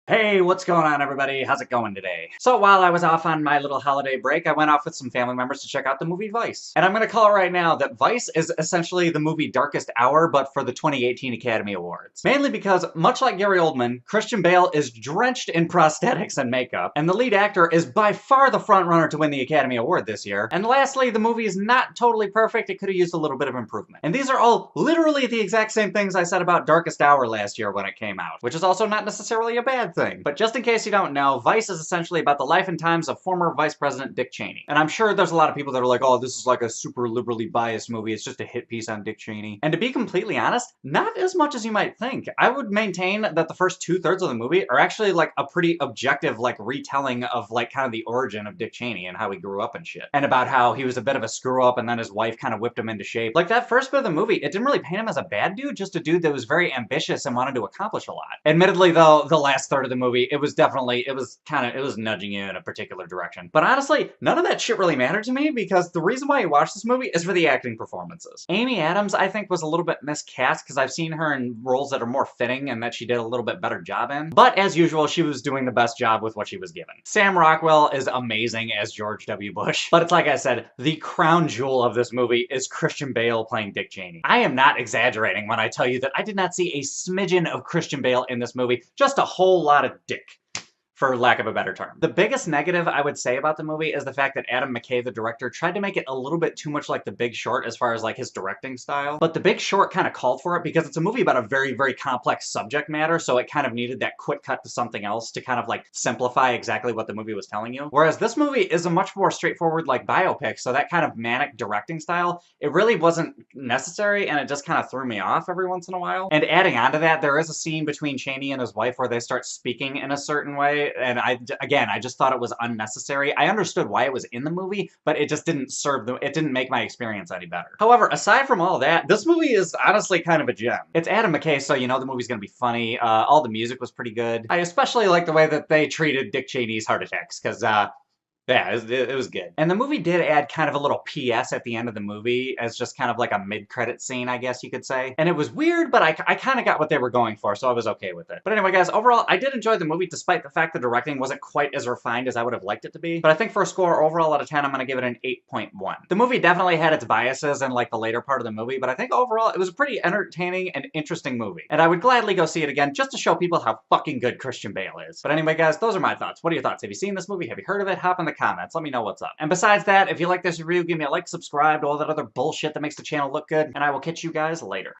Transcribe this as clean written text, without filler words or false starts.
Hey, what's going on, everybody? How's it going today? So while I was off on my little holiday break, I went off with some family members to check out the movie Vice. And I'm gonna call it right now that Vice is essentially the movie Darkest Hour, but for the 2018 Academy Awards. Mainly because, much like Gary Oldman, Christian Bale is drenched in prosthetics and makeup, and the lead actor is by far the frontrunner to win the Academy Award this year. And lastly, the movie is not totally perfect, it could have used a little bit of improvement. And these are all literally the exact same things I said about Darkest Hour last year when it came out, which is also not necessarily a bad thing. But just in case you don't know, Vice is essentially about the life and times of former Vice President Dick Cheney. And I'm sure there's a lot of people that are like, oh, this is like a super liberally biased movie, it's just a hit piece on Dick Cheney. And to be completely honest, not as much as you might think. I would maintain that the first 2/3 of the movie are actually like a pretty objective like retelling of like kind of the origin of Dick Cheney and how he grew up and shit. And about how he was a bit of a screw up and then his wife kind of whipped him into shape. Like that first bit of the movie, it didn't really paint him as a bad dude, just a dude that was very ambitious and wanted to accomplish a lot. Admittedly though, the last third of the movie, it was nudging you in a particular direction. But honestly, none of that shit really mattered to me because the reason why you watch this movie is for the acting performances. Amy Adams, I think, was a little bit miscast because I've seen her in roles that are more fitting and that she did a little bit better job in. But as usual, she was doing the best job with what she was given. Sam Rockwell is amazing as George W. Bush. But it's like I said, the crown jewel of this movie is Christian Bale playing Dick Cheney. I am not exaggerating when I tell you that I did not see a smidgen of Christian Bale in this movie, just a whole lot of dick, for lack of a better term. The biggest negative I would say about the movie is the fact that Adam McKay, the director, tried to make it a little bit too much like The Big Short as far as like his directing style. But The Big Short kind of called for it because it's a movie about a very, very complex subject matter, so it kind of needed that quick cut to something else to kind of like simplify exactly what the movie was telling you. Whereas this movie is a much more straightforward like biopic, so that kind of manic directing style, it really wasn't necessary and it just kind of threw me off every once in a while. And adding on to that, there is a scene between Cheney and his wife where they start speaking in a certain way, and I just thought it was unnecessary. I understood why it was in the movie, but it just didn't it didn't make my experience any better. However, aside from all that, this movie is honestly kind of a gem. It's Adam McKay, so you know the movie's gonna be funny. All the music was pretty good. I especially like the way that they treated Dick Cheney's heart attacks, because yeah, it was good. And the movie did add kind of a little PS at the end of the movie as just kind of like a mid-credit scene, I guess you could say. And it was weird, but I kind of got what they were going for, so I was okay with it. But anyway, guys, overall, I did enjoy the movie despite the fact the directing wasn't quite as refined as I would have liked it to be. But I think for a score overall out of 10, I'm going to give it an 8.1. The movie definitely had its biases in like the later part of the movie, but I think overall it was a pretty entertaining and interesting movie. And I would gladly go see it again just to show people how fucking good Christian Bale is. But anyway, guys, those are my thoughts. What are your thoughts? Have you seen this movie? Have you heard of it? Hop in the comments. Let me know what's up. And besides that, if you like this review, give me a like, subscribe, all that other bullshit that makes the channel look good, and I will catch you guys later.